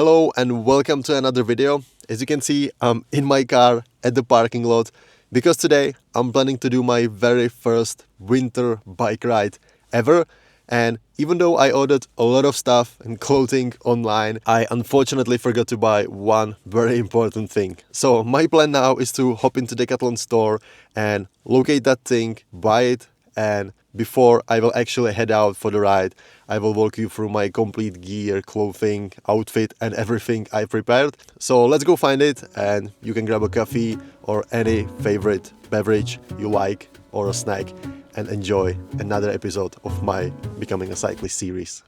Hello and welcome to another video. As you can see, I'm in my car at the parking lot because today I'm planning to do my very first winter bike ride ever. And even though I ordered a lot of stuff and clothing online, I unfortunately forgot to buy one very important thing. So my plan now is to hop into Decathlon store and locate that thing, buy it, and before I will actually head out for the ride, I will walk you through my complete gear, clothing, outfit and everything I prepared. So let's go find it, and you can grab a coffee or any favorite beverage you like or a snack and enjoy another episode of my Becoming a Cyclist series.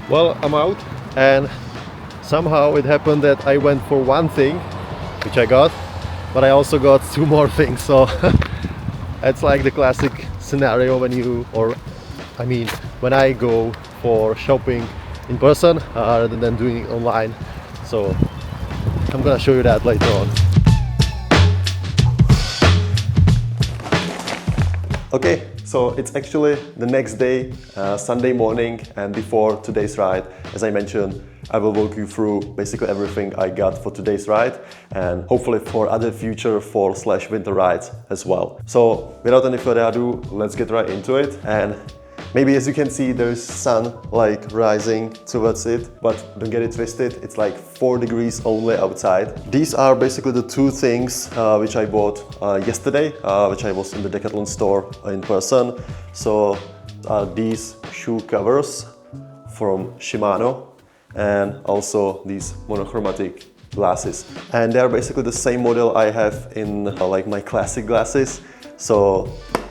Well, I'm out, and somehow it happened that I went for one thing, which I got, but I also got two more things. So it's like the classic scenario when I go for shopping in person rather than doing it online. So I'm gonna show you that later on. Okay, so it's actually the next day, Sunday morning, and before today's ride, as I mentioned, I will walk you through basically everything I got for today's ride and hopefully for other future fall/winter rides as well. So without any further ado, let's get right into it. And maybe as you can see, there's sun like rising towards it, but don't get it twisted, it's like 4 degrees only outside. These are basically the two things which I bought yesterday, which I was in the Decathlon store in person. So these shoe covers from Shimano and also these Monochromatic glasses. And they're basically the same model I have in like my classic glasses. So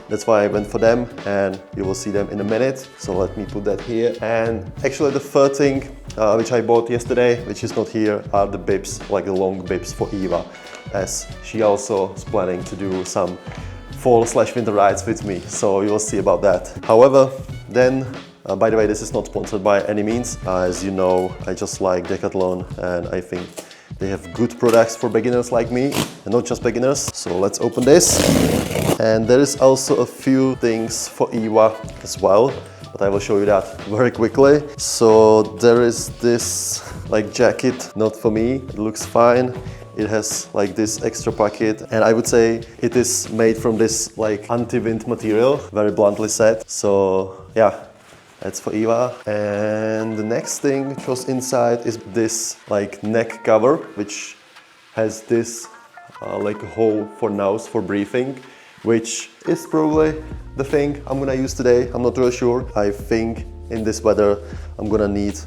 that's why I went for them, and you will see them in a minute. So let me put that here. And actually the third thing which I bought yesterday, which is not here, are the bibs, like the long bibs for Eva, as she also is planning to do some fall/winter rides with me. So you will see about that. However, then, by the way, this is not sponsored by any means. As you know, I just like Decathlon, and I think they have good products for beginners like me, and not just beginners. So let's open this. And there is also a few things for Eva as well, but I will show you that very quickly. So there is this like jacket, not for me, it looks fine. It has like this extra pocket, and I would say it is made from this like anti-wind material, very bluntly said. So yeah, that's for Eva. And the next thing which was inside is this like neck cover, which has this like a hole for nose for breathing, which is probably the thing I'm gonna use today. I'm not really sure. I think in this weather I'm gonna need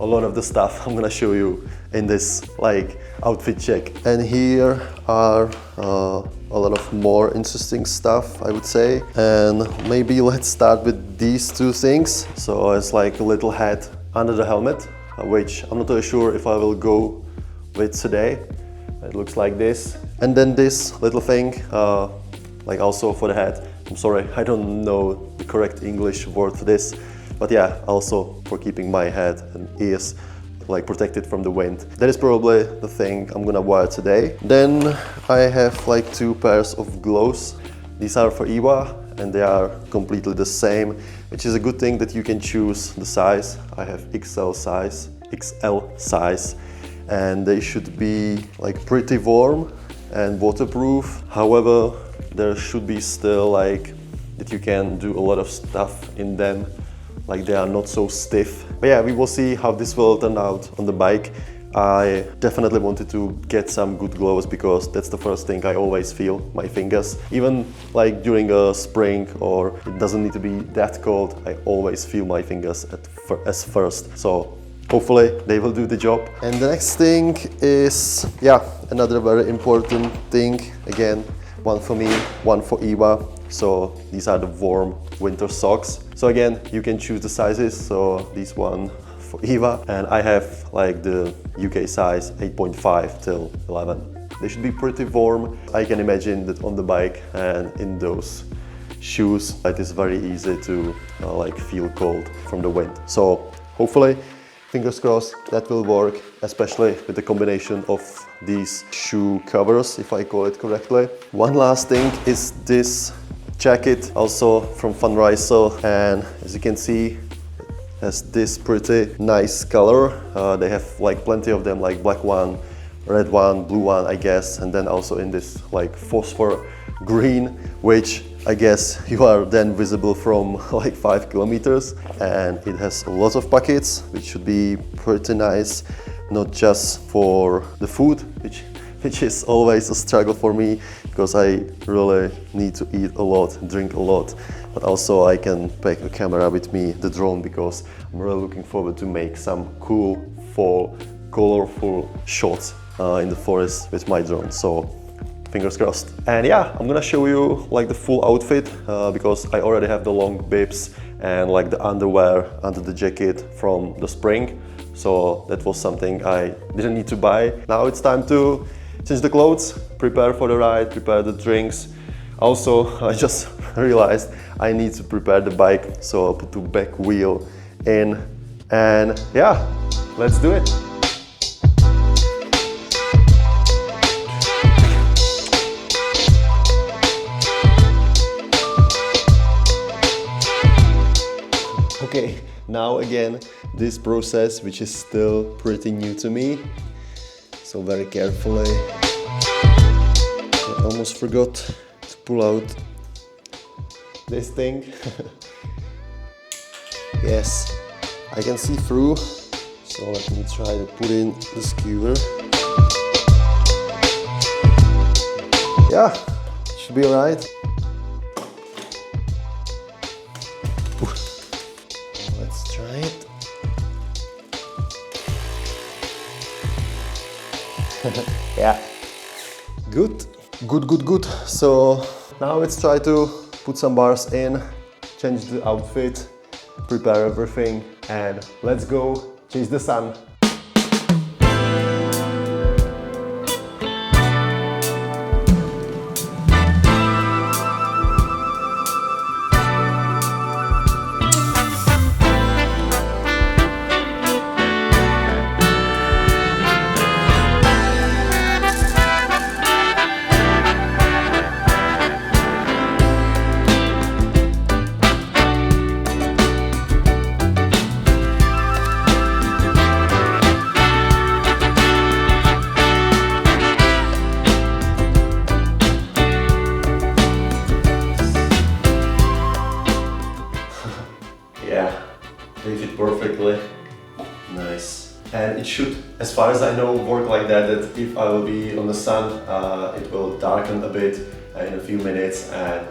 a lot of the stuff I'm gonna show you in this like outfit check. And here are a lot of more interesting stuff, I would say. And maybe let's start with these two things. So it's like a little hat under the helmet, which I'm not really sure if I will go with today. It looks like this. And then this little thing, like also for the head. I'm sorry, I don't know the correct English word for this, but yeah, also for keeping my head and ears like protected from the wind. That is probably the thing I'm gonna wear today. Then I have like two pairs of gloves. These are for Eva, and they are completely the same, which is a good thing that you can choose the size. I have XL size, and they should be like pretty warm and waterproof. However, there should be still like that you can do a lot of stuff in them, like they are not so stiff. But yeah, we will see how this will turn out on the bike. I definitely wanted to get some good gloves because that's the first thing I always feel, my fingers. Even like during a spring, or it doesn't need to be that cold, I always feel my fingers as first. So hopefully they will do the job. And the next thing is, yeah, another very important thing. Again, one for me, one for Eva. So these are the warm winter socks. So again, you can choose the sizes. So this one for Eva, and I have like the UK size 8.5 till 11. They should be pretty warm. I can imagine that on the bike and in those shoes it is very easy to like feel cold from the wind. So hopefully, fingers crossed, that will work, especially with the combination of these shoe covers, if I call it correctly. One last thing is this jacket, also from Van Rysel, and as you can see, has this pretty nice color. They have like plenty of them, like black one, red one, blue one, I guess, and then also in this like phosphor green, which I guess you are then visible from like 5 kilometers. And it has a lot of pockets, which should be pretty nice, not just for the food, which is always a struggle for me, because I really need to eat a lot, drink a lot, but also I can pack a camera with me, the drone, because I'm really looking forward to make some cool fall, colorful shots in the forest with my drone. So fingers crossed. And yeah, I'm gonna show you like the full outfit because I already have the long bibs and like the underwear under the jacket from the spring. So that was something I didn't need to buy. Now it's time to change the clothes, prepare for the ride, prepare the drinks. Also, I just realized I need to prepare the bike, so I'll put the back wheel in, and yeah, let's do it. Okay, now again, this process, which is still pretty new to me, so very carefully. I almost forgot to pull out this thing. Yes, I can see through, so let me try to put in the skewer. Yeah, should be alright. Let's try it. Yeah, good. So now let's try to put some bars in, change the outfit, prepare everything, and let's go chase the sun. Yeah, they fit perfectly. Nice. And it should, as far as I know, work like that, that if I will be on the sun, it will darken a bit in a few minutes, and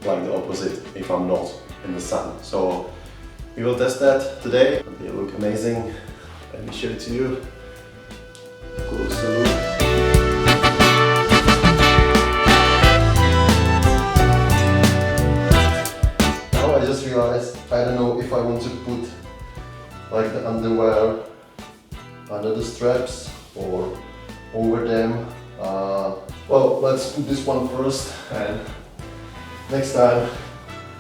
like the opposite if I'm not in the sun. So we will test that today. They look amazing. Let me show it to you. Closer look. I just realized I don't know if I want to put like the underwear under the straps or over them. Well, let's put this one first, and next time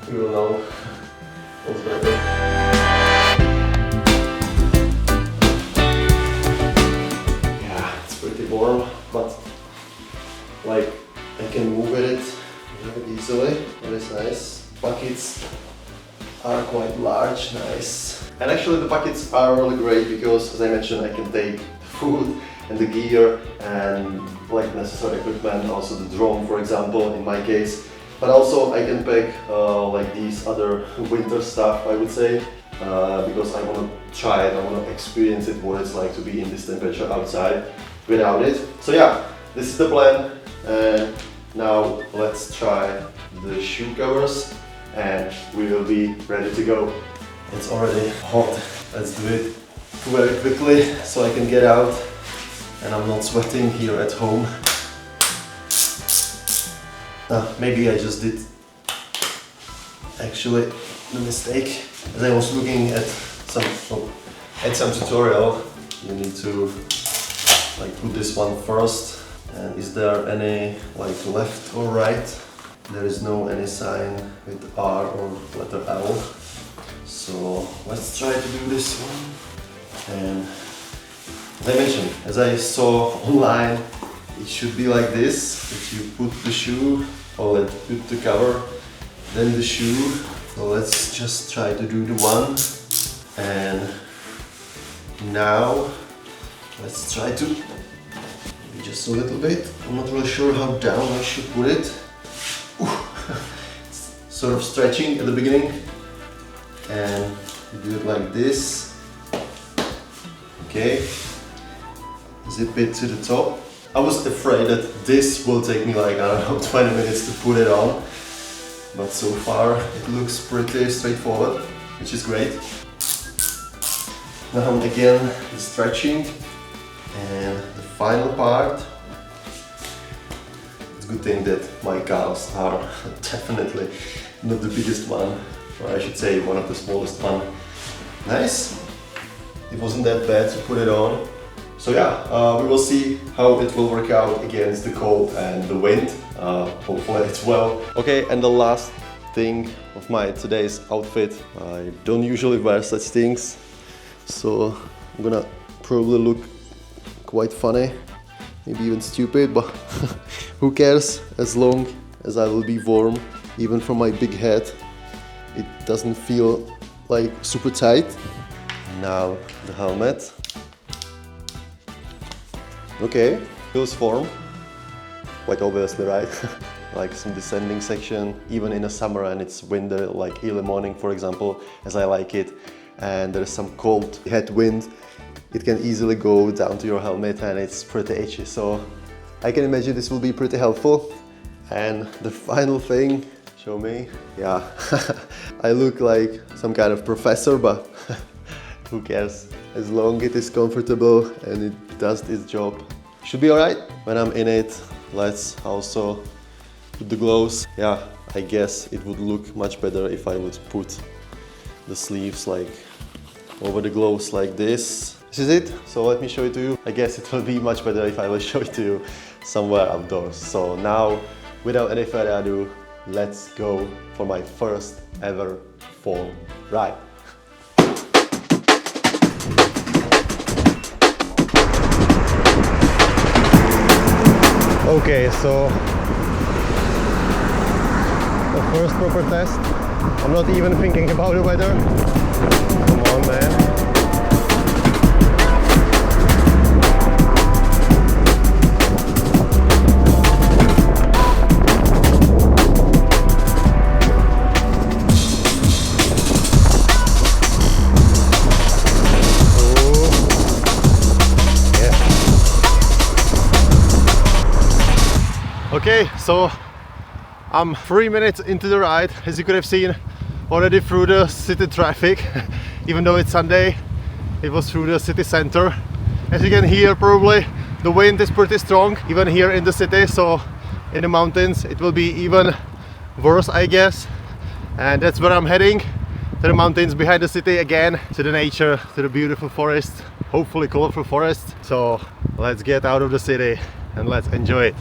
we will know what's better. Yeah, it's pretty warm, but like I can move with it very easily. That is nice. Buckets are quite large, nice. And actually the buckets are really great because, as I mentioned, I can take the food and the gear and like necessary equipment, also the drone, for example, in my case. But also I can pack like these other winter stuff, I would say, because I want to try it, I want to experience it, what it's like to be in this temperature outside without it. So yeah, this is the plan. And now let's try the shoe covers, and we will be ready to go. It's already hot. Let's do it very quickly so I can get out and I'm not sweating here at home. Maybe I just did actually the mistake. As I was looking at some tutorial, you need to like put this one first. And is there any like left or right? There is no any sign with R or letter L. So let's try to do this one. And as I mentioned, as I saw online, it should be like this. If you put the shoe, or let's put the cover, then the shoe. So let's just try to do the one. And now let's try to, maybe just a little bit. I'm not really sure how down I should put it. It's sort of stretching at the beginning. And you do it like this. Okay. Zip it to the top. I was afraid that this will take me like, I don't know, 20 minutes to put it on. But so far it looks pretty straightforward, which is great. Now again, the stretching and the final part. It's a good thing that my calves are definitely not the biggest one, or I should say one of the smallest one. Nice. It wasn't that bad to put it on. So yeah, we will see how it will work out against the cold and the wind. Hopefully it's well. Okay, and the last thing of my today's outfit. I don't usually wear such things, so I'm gonna probably look quite funny, maybe even stupid, but who cares, as long as I will be warm. Even from my big head, it doesn't feel like super tight. Now the helmet. Okay, feels form, quite obviously, right? Like some descending section, even in the summer and it's windy, like early morning for example, as I like it, and there's some cold headwind, it can easily go down to your helmet and it's pretty itchy, so I can imagine this will be pretty helpful. And the final thing, show me, yeah, I look like some kind of professor, but who cares? As long as it is comfortable and it does its job, should be alright. When I'm in it, let's also put the gloves. Yeah, I guess it would look much better if I would put the sleeves like over the gloves like this. This is it, so let me show it to you. I guess it will be much better if I will show it to you somewhere outdoors. So now, without any further ado, let's go for my first ever fall ride. Okay, so the first proper test. I'm not even thinking about the weather. Come on, man. Okay, so I'm 3 minutes into the ride. As you could have seen, already through the city traffic. Even though it's Sunday, it was through the city center. As you can hear, probably the wind is pretty strong even here in the city, so in the mountains it will be even worse, I guess. And that's where I'm heading, to the mountains behind the city again, to the nature, to the beautiful forest, hopefully colorful forest. So let's get out of the city and let's enjoy it.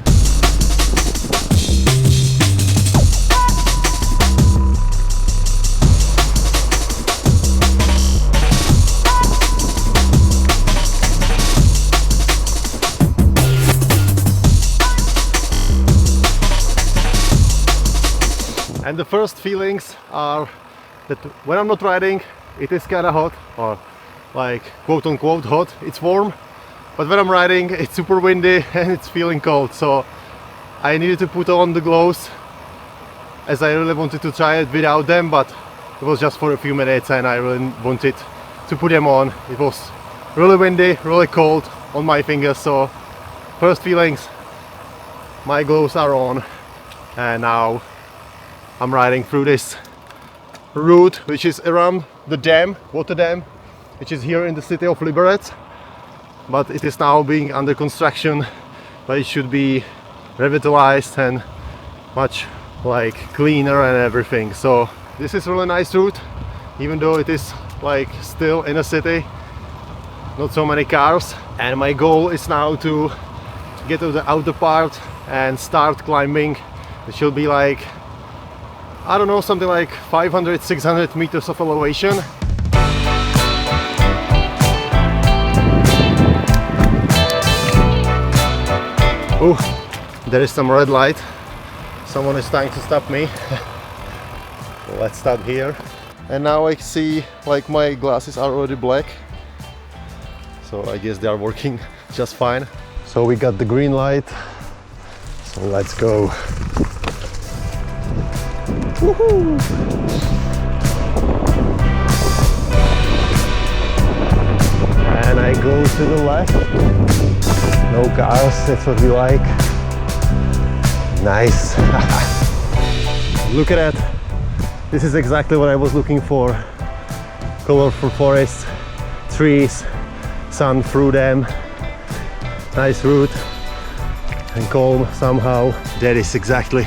And the first feelings are that when I'm not riding, it is kind of hot, or like quote unquote hot, it's warm. But when I'm riding, it's super windy and it's feeling cold. So I needed to put on the gloves, as I really wanted to try it without them, but it was just for a few minutes and I really wanted to put them on. It was really windy, really cold on my fingers. So first feelings, my gloves are on, and now I'm riding through this route, which is around the dam, water dam, which is here in the city of Liberec. But it is now being under construction, but it should be revitalized and much like cleaner and everything. So This is really nice route, even though it is like still in a city, not so many cars. And my goal is now to get to the outer part and start climbing. It should be like, I don't know, something like 500-600 meters of elevation. Oh, there is some red light. Someone is trying to stop me. Let's stop here. And now I see like my glasses are already black, so I guess they are working just fine. So we got the green light, so let's go. Woohoo! And I go to the left. No cars, that's what we like. Nice. Look at that. This is exactly what I was looking for. Colorful forests, trees, sun through them. Nice route and calm somehow. That is exactly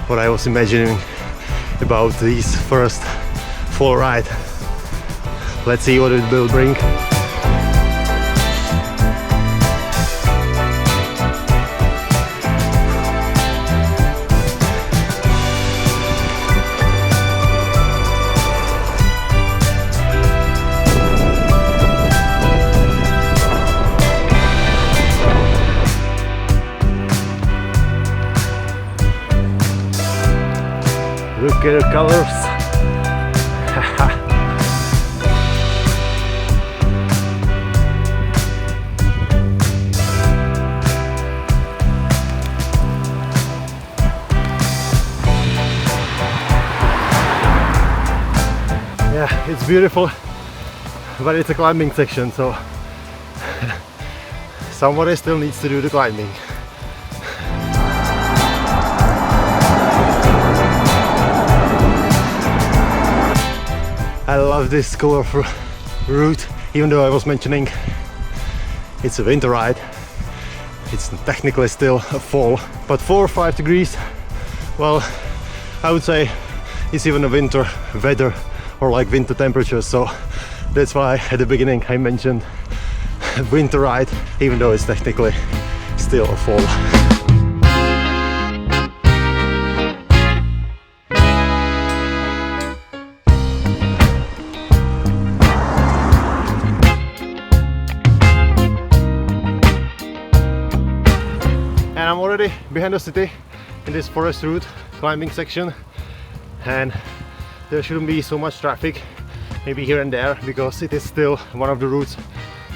what I was imagining about this first full ride. Let's see what it will bring. Look at the colors. Yeah, it's beautiful, but it's a climbing section, so somebody still needs to do the climbing. I love this colorful route, even though I was mentioning it's a winter ride. It's technically still a fall, but 4 or 5 degrees, well, I would say it's even a winter weather or like winter temperatures, so that's why at the beginning I mentioned winter ride, even though it's technically still a fall. And I'm already behind the city in this forest route climbing section, and there shouldn't be so much traffic, maybe here and there, because it is still one of the routes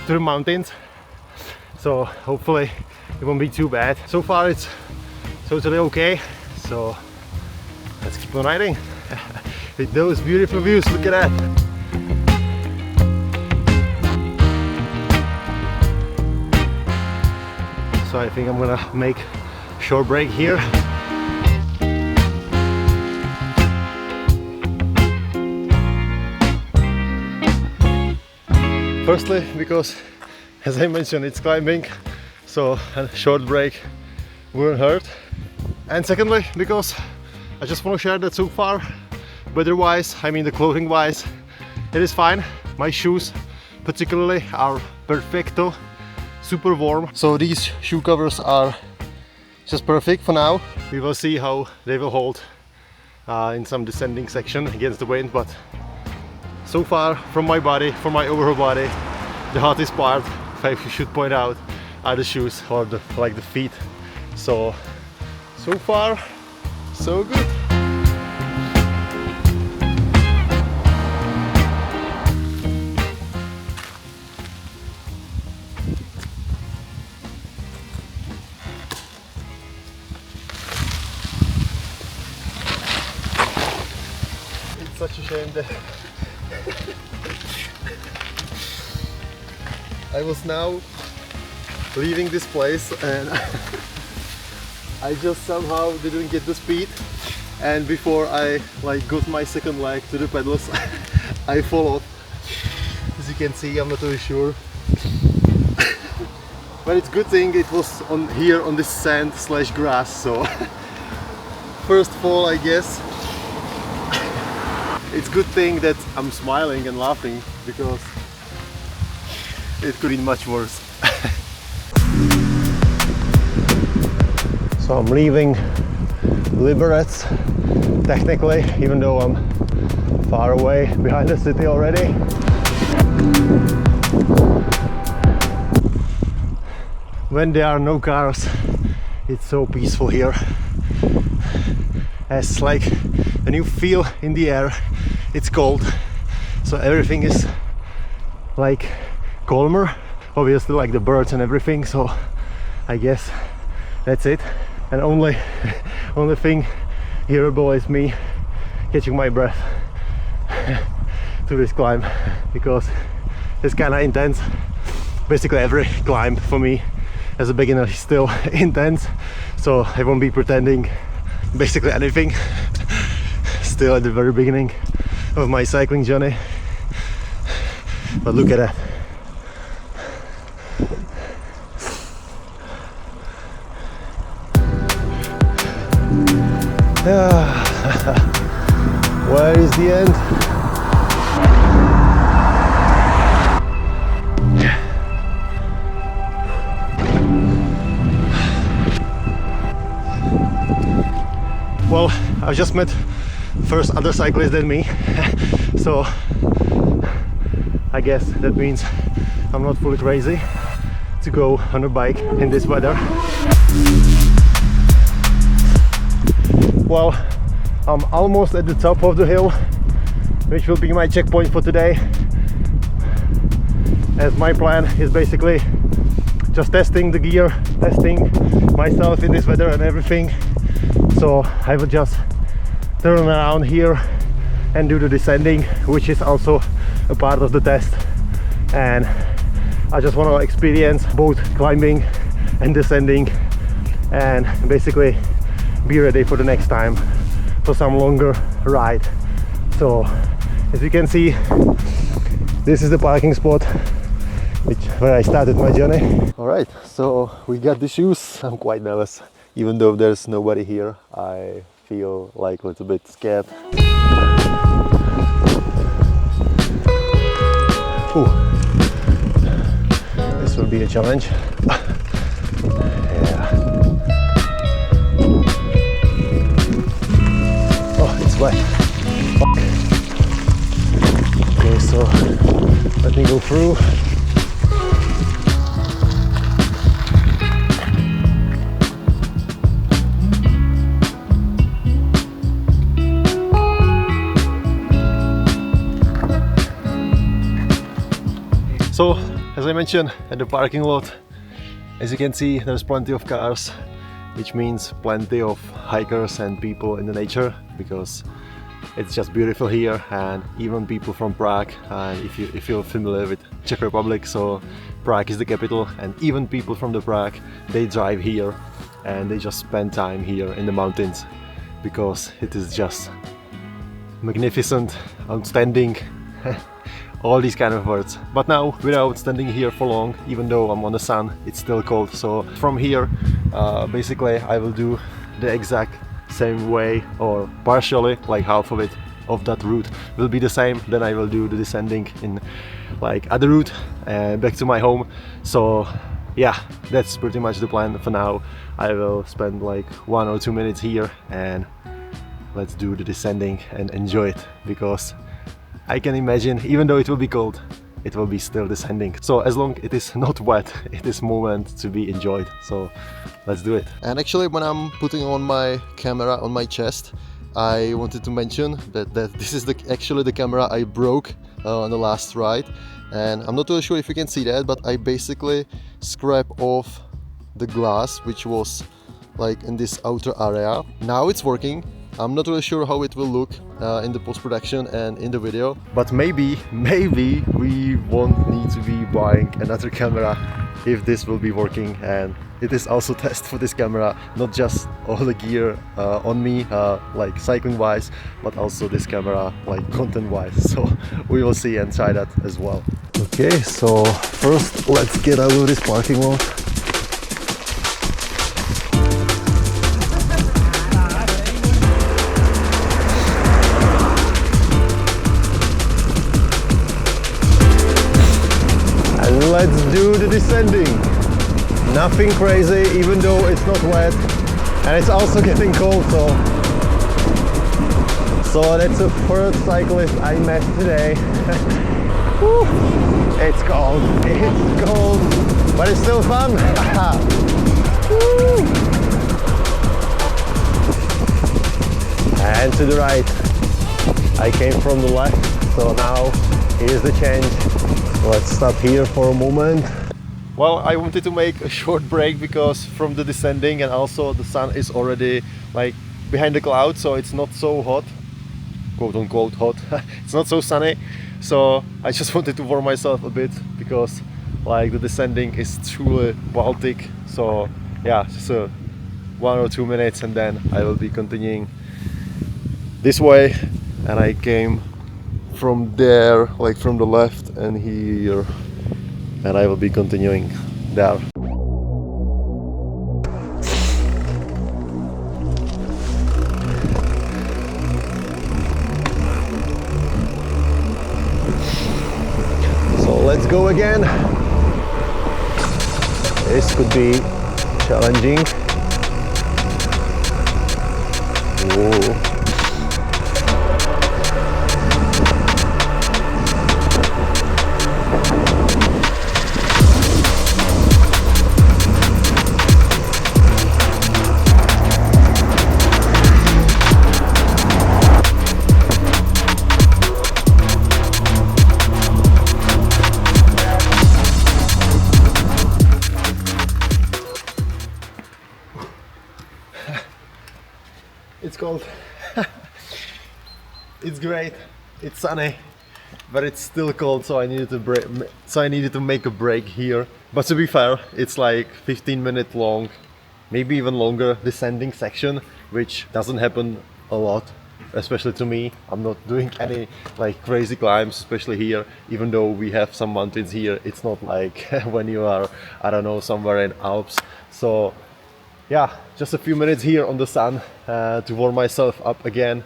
to the mountains, so hopefully it won't be too bad. So far it's totally okay, so let's keep on riding with those beautiful views. Look at that. So I think I'm gonna make a short break here. Firstly, because as I mentioned, it's climbing, so a short break wouldn't hurt. And secondly, because I just want to share that so far, weather-wise, I mean the clothing-wise, it is fine. My shoes particularly are perfecto, super warm. So these shoe covers are just perfect for now. We will see how they will hold in some descending section against the wind, but so far from my body, from my overall body, the hottest part, if I should point out, are the shoes, or the feet. So far so good. It's such a shame that I was now leaving this place and I just somehow didn't get the speed, and before I got my second leg to the pedals I fall off. As you can see, I'm not really sure. But it's good thing it was on here on this sand / grass, so first fall I guess. it's good thing that I'm smiling and laughing, because it could be much worse. So I'm leaving Liberec, technically, even though I'm far away behind the city already. When there are no cars, it's so peaceful here. It's like a new feel in the air. It's cold, so everything is like calmer. Obviously, like the birds and everything. So I guess that's it. And only thing hearable is me catching my breath to this climb, because it's kind of intense. Basically every climb for me as a beginner is still intense, so I won't be pretending basically anything. Still at the very beginning of my cycling journey, but look at that. Where is the end? Well, I've just met first other cyclist than me, so I guess that means I'm not fully crazy to go on a bike in this weather. Well, I'm almost at the top of the hill, which will be my checkpoint for today, as my plan is basically just testing the gear, testing myself in this weather and everything. So I will just turn around here and do the descending, which is also a part of the test, and I just want to experience both climbing and descending, and basically be ready for the next time for some longer ride. So as you can see, this is the parking spot where I started my journey. All right, so we got the shoes. I'm quite nervous, even though there's nobody here. I feel like a little bit scared. Ooh. This will be a challenge. Yeah. Oh, it's wet. Fuck. Okay, so let me go through. So, as I mentioned, at the parking lot, as you can see, there's plenty of cars, which means plenty of hikers and people in the nature, because it's just beautiful here, and even people from Prague, and if you're familiar with Czech Republic, so Prague is the capital, and even people from the Prague, they drive here and they just spend time here in the mountains, because it is just magnificent, outstanding. All these kind of words. But now, without standing here for long, even though I'm on the sun, it's still cold. So from here, basically I will do the exact same way, or partially, like half of it, of that route will be the same. Then I will do the descending in like other route back to my home. So yeah, that's pretty much the plan for now. I will spend like 1 or 2 minutes here and let's do the descending and enjoy it, because I can imagine, even though it will be cold, it will be still descending. So as long as it is not wet, it is moment to be enjoyed. So let's do it. And actually, when I'm putting on my camera on my chest, I wanted to mention that this is actually the camera I broke on the last ride. And I'm not really sure if you can see that, but I basically scraped off the glass, which was like in this outer area. Now it's working. I'm not really sure how it will look in the post-production and in the video, but maybe we won't need to be buying another camera if this will be working. And it is also test for this camera, not just all the gear on me, like cycling wise, but also this camera like content wise. So we will see and try that as well. Okay, so first let's get out of this parking lot. let's do the descending. Nothing crazy, even though it's not wet and it's also getting cold, so that's the first cyclist I met today. Woo. It's cold, but it's still fun. Woo. And to the right, I came from the left, so now here's the change. Let's stop here for a moment. Well, I wanted to make a short break because from the descending, and also the sun is already like behind the clouds, so it's not so hot, quote unquote hot. It's not so sunny, so I just wanted to warm myself a bit because like the descending is truly Baltic. So yeah, just 1 or 2 minutes and then I will be continuing this way. And I came from there, like from the left and here, and I will be continuing there. So let's go again. This could be challenging. Whoa. It's cold. It's great. It's sunny, but it's still cold. So I needed to make a break here. But to be fair, it's like 15-minute long, maybe even longer descending section, which doesn't happen a lot, especially to me. I'm not doing any like crazy climbs, especially here. Even though we have some mountains here, it's not like when you are, I don't know, somewhere in Alps. So yeah, just a few minutes here on the sun to warm myself up again.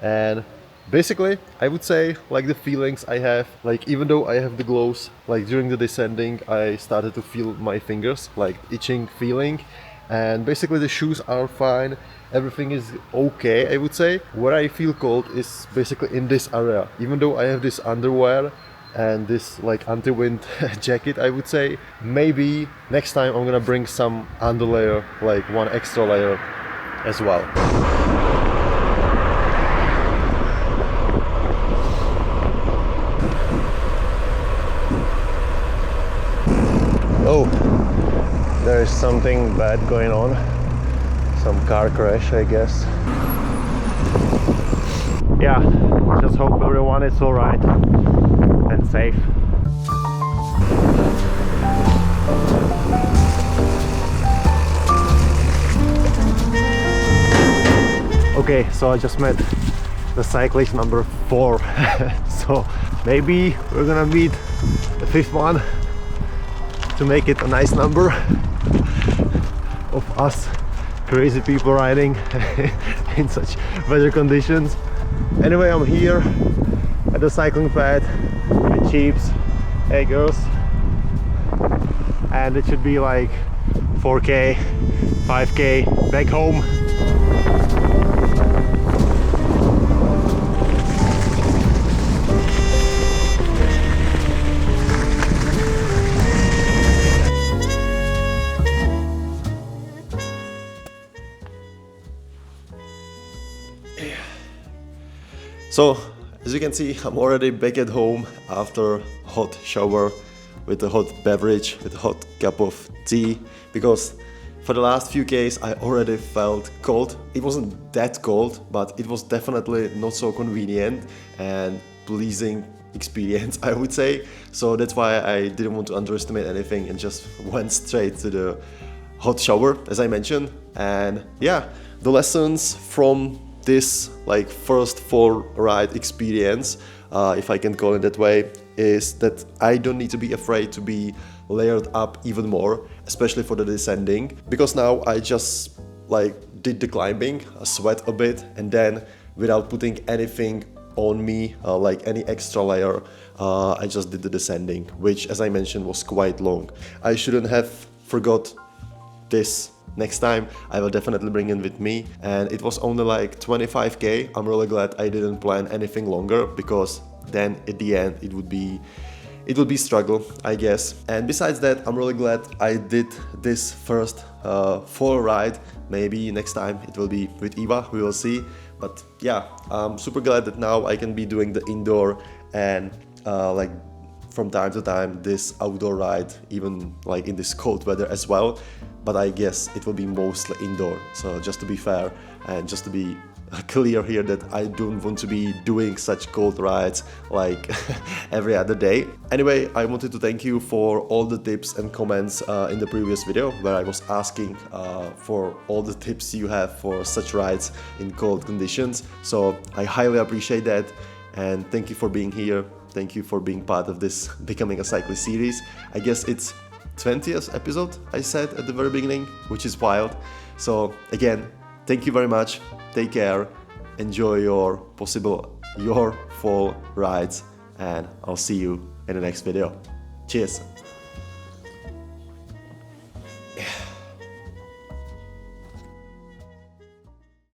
And basically I would say like the feelings I have, like even though I have the gloves, like during the descending I started to feel my fingers like itching feeling, and basically the shoes are fine, everything is okay. I would say where I feel cold is basically in this area, even though I have this underwear and this like anti-wind jacket. I would say maybe next time I'm gonna bring some underlayer, like one extra layer as well. Oh, there is something bad going on, some car crash I guess. Yeah, just hope everyone is alright and safe. Okay, so I just met the cyclist number 4. So maybe we're gonna meet the 5th one to make it a nice number of us crazy people riding in such weather conditions. Anyway, I'm here at the cycling pad with Cheeps. Hey girls. And it should be like 4k, 5k back home. So, as you can see, I'm already back at home after a hot shower with a hot beverage, with a hot cup of tea, because for the last few days I already felt cold. It wasn't that cold, but it was definitely not so convenient and pleasing experience, I would say. So that's why I didn't want to underestimate anything and just went straight to the hot shower, as I mentioned. And yeah, the lessons from this like first full ride experience, if I can call it that way, is that I don't need to be afraid to be layered up even more, especially for the descending, because now I just like did the climbing, sweat a bit, and then without putting anything on me like any extra layer. I just did the descending, which, as I mentioned, was quite long. I shouldn't have forgot this. Next time I will definitely bring it with me, and it was only like 25k. I'm really glad I didn't plan anything longer, because then at the end it would be struggle, I guess. And besides that, I'm really glad I did this first full ride. Maybe next time it will be with Eva, we will see. But yeah, I'm super glad that now I can be doing the indoor and like from time to time this outdoor ride, even like in this cold weather as well. But I guess it will be mostly indoor. So just to be fair and just to be clear here, that I don't want to be doing such cold rides like every other day. Anyway, I wanted to thank you for all the tips and comments in the previous video, where I was asking for all the tips you have for such rides in cold conditions. So I highly appreciate that, and thank you for being here. Thank you for being part of this Becoming a Cyclist series. I guess it's 20th episode, I said at the very beginning, which is wild. So again, thank you very much. Take care. Enjoy your fall rides, and I'll see you in the next video. Cheers.